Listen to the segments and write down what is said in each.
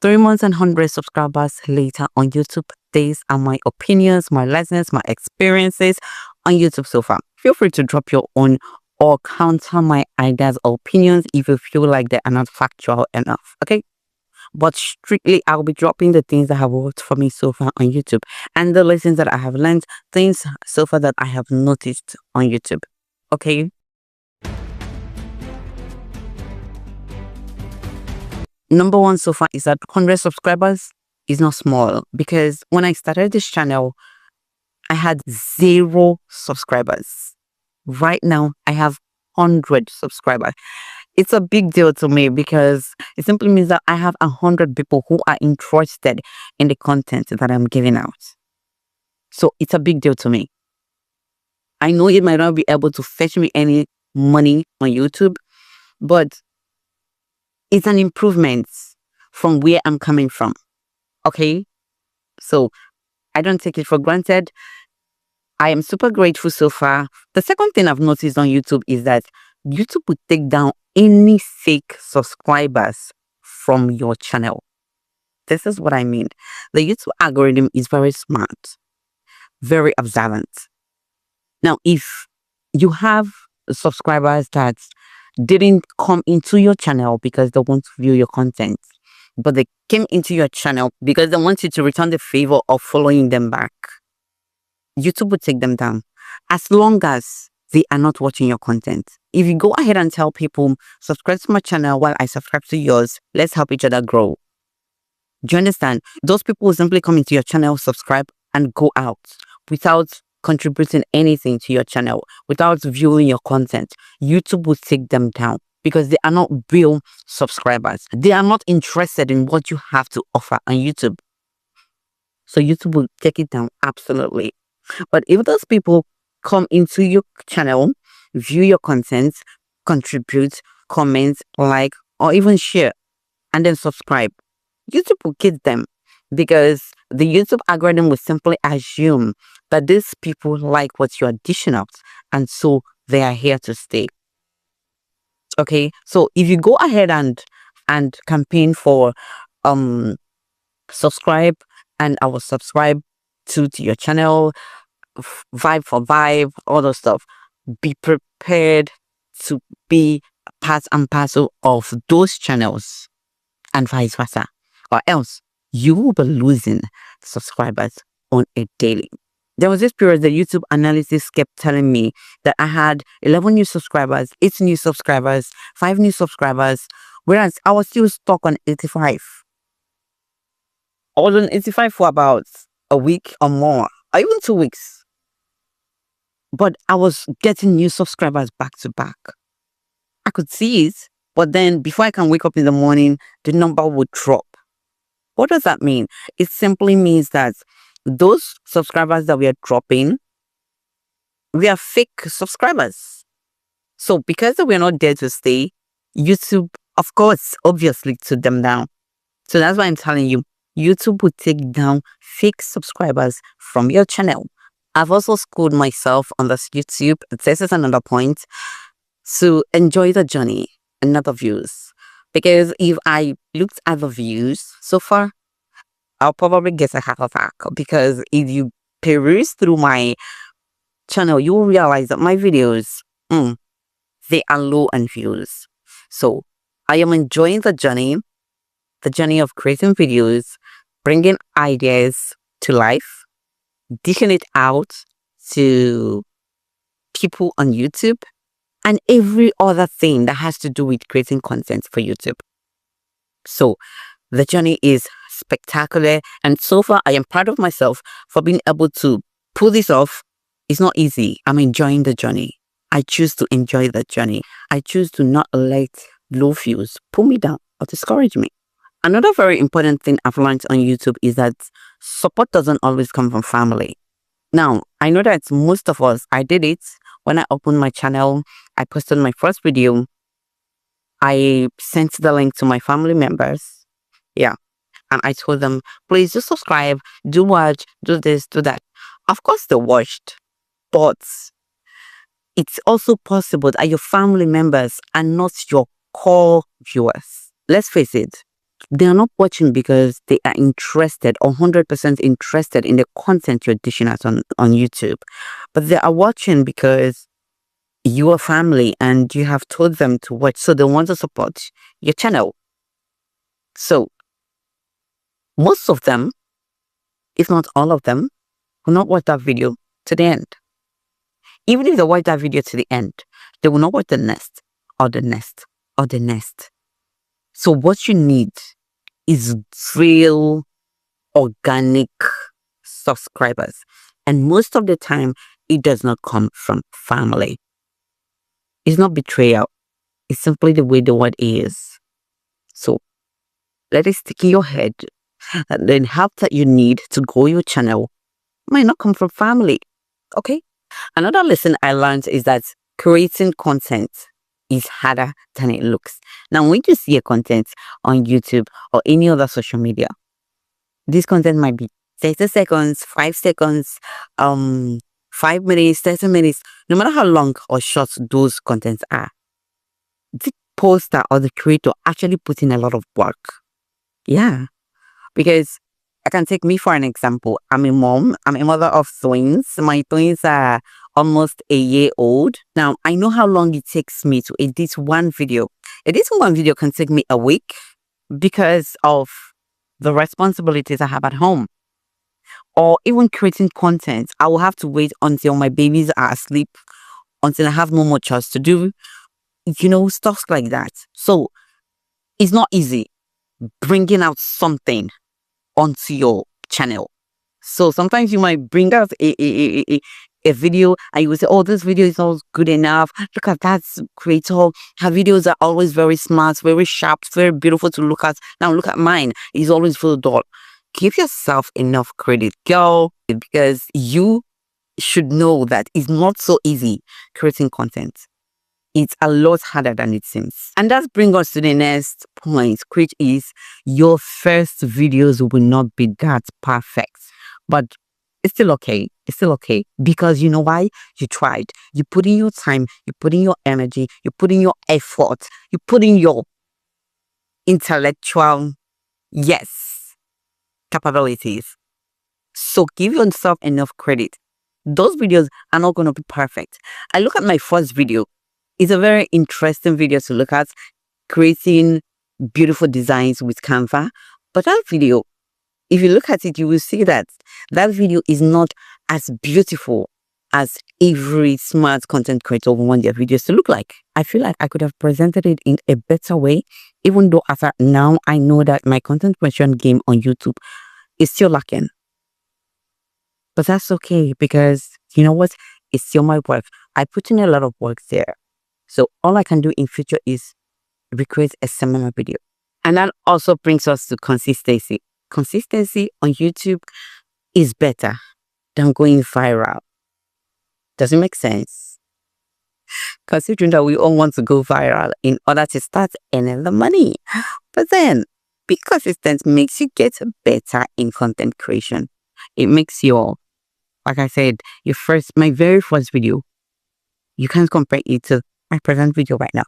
3 months and 100 subscribers later on YouTube. These are my opinions, my lessons, my experiences on YouTube so far. Feel free to drop your own or counter my ideas or opinions if you feel like they are not factual enough. Okay? But strictly, I'll be dropping the things that have worked for me so far on YouTube and the lessons that I have learned, things so far that I have noticed on YouTube. Okay? Number one so far is that 100 subscribers is not small, because when I started this channel, I had 0 subscribers. Right now, I have 100 subscribers. It's a big deal to me because it simply means that I have 100 people who are interested in the content that I'm giving out. So it's a big deal to me. I know it might not be able to fetch me any money on YouTube, but it's an improvement from where I'm coming from. Okay? So I don't take it for granted. I am super grateful so far. The second thing I've noticed on YouTube is that YouTube will take down any fake subscribers from your channel. This is what I mean. The YouTube algorithm is very smart, very observant. Now, if you have subscribers that didn't come into your channel because they want to view your content, but they came into your channel because they want you to return the favor of following them back, YouTube will take them down as long as they are not watching your content. If you go ahead and tell people, subscribe to my channel while I subscribe to yours, let's help each other grow. Do you understand? Those people will simply come into your channel, subscribe, and go out without contributing anything to your channel, without viewing your content. YouTube will take them down because they are not real subscribers. They are not interested in what you have to offer on YouTube. So YouTube will take it down, absolutely. But if those people come into your channel, view your content, contribute, comment, like, or even share, and then subscribe, YouTube will get them because the YouTube algorithm will simply assume that these people like what you're dishing out, and so they are here to stay. Okay, so if you go ahead and campaign for subscribe, and I will subscribe to your channel, vibe for vibe, all those stuff, be prepared to be part and parcel of those channels and vice versa, or else you will be losing subscribers on a daily. There was this period that YouTube analysis kept telling me that I had 11 new subscribers, 8 new subscribers, 5 new subscribers, whereas I was still stuck on 85. I was on 85 for about a week or more, or even 2 weeks. But I was getting new subscribers back to back. I could see it, but then before I can wake up in the morning, the number would drop. What does that mean? It simply means that those subscribers that we are dropping, we are fake subscribers. So because we're not there to stay, YouTube, of course, obviously took them down. So that's why I'm telling you, YouTube will take down fake subscribers from your channel. I've also schooled myself on this YouTube. This is another point, to enjoy the journey and not the views. Because if I looked at the views so far, I'll probably get a heart attack. Because if you peruse through my channel, you will realize that my videos, they are low on views. So I am enjoying the journey of creating videos, bringing ideas to life, dishing it out to people on YouTube, and every other thing that has to do with creating content for YouTube. So the journey is spectacular, and so far I am proud of myself for being able to pull this off. It's not easy. I'm enjoying the journey. I choose to enjoy the journey. I choose to not let low views pull me down or discourage me. Another very important thing I've learned on YouTube is that support doesn't always come from family. Now, I know that most of us, I did it when I opened my channel. I posted my first video. I sent the link to my family members. Yeah. And I told them, please do subscribe, do watch, do this, do that. Of course, they watched, but it's also possible that your family members are not your core viewers. Let's face it, They are not watching because they are interested or 100% interested in the content you're dishing out on YouTube, but they are watching because you are family and you have told them to watch, so they want to support your channel. So most of them, if not all of them, will not watch that video to the end. Even if they watch that video to the end, they will not watch the next or the next or the next. So what you need is real organic subscribers. And most of the time, it does not come from family. It's not betrayal. It's simply the way the word is. So let it stick in your head. And then help that you need to grow your channel might not come from family. Okay? Another lesson I learned is that creating content is harder than it looks. Now, when you see a content on YouTube or any other social media, this content might be 30 seconds, 5 seconds, 5 minutes, 30 minutes, no matter how long or short those contents are. The poster or the creator actually put in a lot of work. Yeah, because I can take me for an example. I'm a mom. I'm a mother of twins. My twins are almost a year old. Now, I know how long it takes me to edit one video. Editing one video can take me a week because of the responsibilities I have at home. Or even creating content, I will have to wait until my babies are asleep, until I have no more chores to do, stuff like that. So it's not easy bringing out something onto your channel. So sometimes you might bring out a video and you will say, oh, this video is not good enough. Look at that creator. Her videos are always very smart, very sharp, very beautiful to look at. Now look at mine. It's always full of dull. Give yourself enough credit, girl, because you should know that it's not so easy creating content. It's a lot harder than it seems. And that brings us to the next point, which is your first videos will not be that perfect. But it's still okay. It's still okay. Because you know why? You tried. You put in your time. You put in your energy. You put in your effort. You put in your intellectual, capabilities. So give yourself enough credit. Those videos are not going to be perfect. I look at my first video. It's a very interesting video to look at, creating beautiful designs with Canva. But that video, if you look at it, you will see that that video is not as beautiful as every smart content creator would want their videos to look like. I feel like I could have presented it in a better way, even though as of now, I know that my content creation game on YouTube is still lacking. But that's okay, because you know what? It's still my work. I put in a lot of work there. So all I can do in future is recreate a similar video. And that also brings us to consistency. Consistency on YouTube is better than going viral. Does it make sense? Considering that we all want to go viral in order to start earning the money. But then, be consistent makes you get better in content creation. It makes like I said, my very first video, you can't compare it to my present video right now.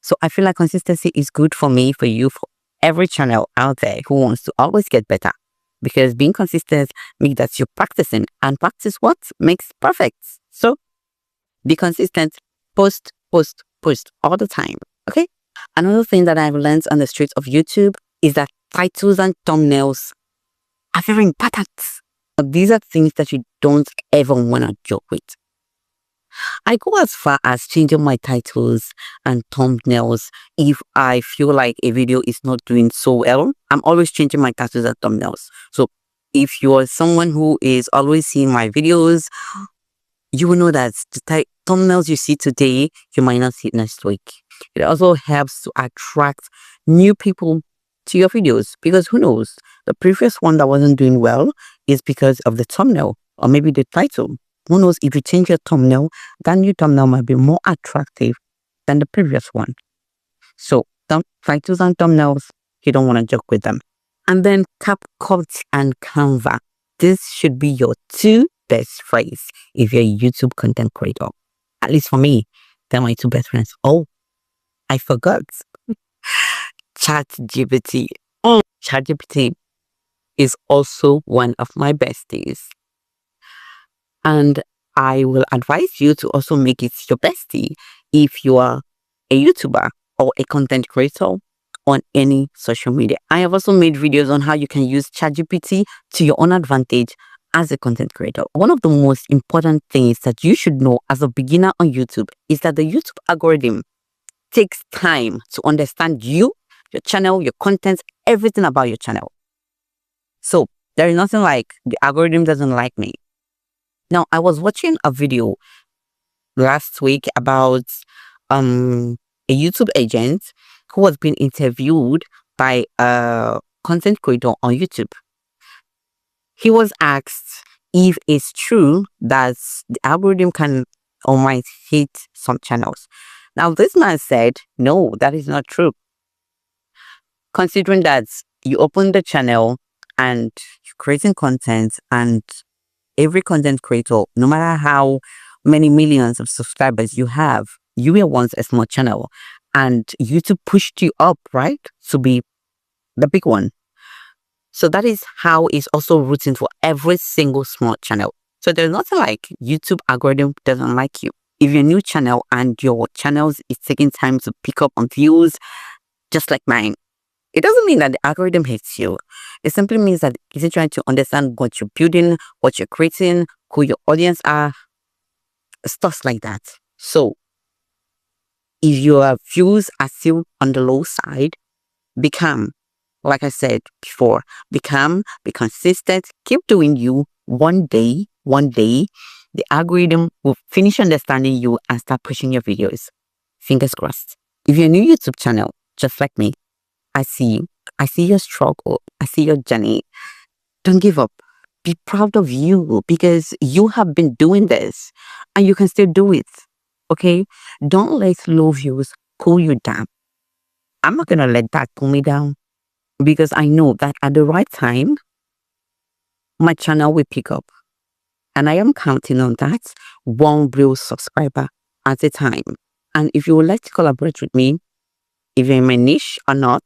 So I feel like consistency is good for me, for you, for every channel out there who wants to always get better. Because being consistent means that you're practicing, and practice what makes perfect. So be consistent, post all the time. Okay. Another thing that I've learned on the streets of YouTube is that titles and thumbnails are very important. These are things that you don't ever want to joke with. I go as far as changing my titles and thumbnails if I feel like a video is not doing so well. I'm always changing my titles and thumbnails. So if you're someone who is always seeing my videos, you will know that the thumbnails you see today, you might not see next week. It also helps to attract new people to your videos, because who knows, the previous one that wasn't doing well is because of the thumbnail or maybe the title. Who knows, if you change your thumbnail, that new thumbnail might be more attractive than the previous one. So titles and thumbnails, you don't want to joke with them. And then CapCut and Canva. This should be your two best friends if you're a YouTube content creator. At least for me, they're my two best friends. Oh, I forgot. ChatGPT. ChatGPT is also one of my besties. And I will advise you to also make it your bestie if you are a YouTuber or a content creator on any social media. I have also made videos on how you can use ChatGPT to your own advantage as a content creator. One of the most important things that you should know as a beginner on YouTube is that the YouTube algorithm takes time to understand you, your channel, your content, everything about your channel. So there is nothing like the algorithm doesn't like me. Now, I was watching a video last week about a YouTube agent who was being interviewed by a content creator on YouTube. He was asked if it's true that the algorithm can or might hit some channels. Now, this man said, no, that is not true. Considering that you open the channel and you're creating content, and every content creator, no matter how many millions of subscribers you have, you were once a small channel and YouTube pushed you up, right, to be the big one. So that is how it's also rooting for every single small channel. So there's nothing like YouTube algorithm doesn't like you. If you're a new channel and your channels is taking time to pick up on views, just like mine, it doesn't mean that the algorithm hates you. It simply means that it's trying to understand what you're building, what you're creating, who your audience are, stuff like that. So if your views are still on the low side, be calm. Like I said before, be calm, be consistent, keep doing you. One day, the algorithm will finish understanding you and start pushing your videos. Fingers crossed. If you're a new YouTube channel, just like me, I see you. I see your struggle. I see your journey. Don't give up. Be proud of you because you have been doing this and you can still do it. Okay? Don't let low views pull you down. I'm not going to let that pull me down because I know that at the right time, my channel will pick up. And I am counting on that one real subscriber at a time. And if you would like to collaborate with me, if you're in my niche or not,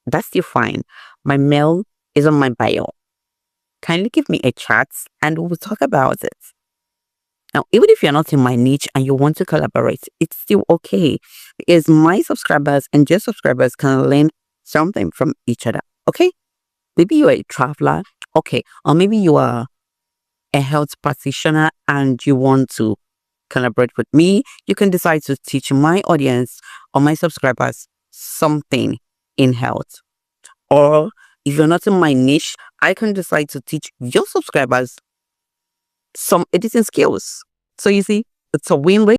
that's still fine. My mail is on my bio. Kindly give me a chat and we'll talk about it. Now, even if you're not in my niche and you want to collaborate, it's still okay because my subscribers and your subscribers can learn something from each other. Okay? Maybe you're a traveler. Okay. Or maybe you are a health practitioner and you want to collaborate with me. You can decide to teach my audience or my subscribers something in health. Or if you're not in my niche, I can decide to teach your subscribers some editing skills. So you see, it's a win-win.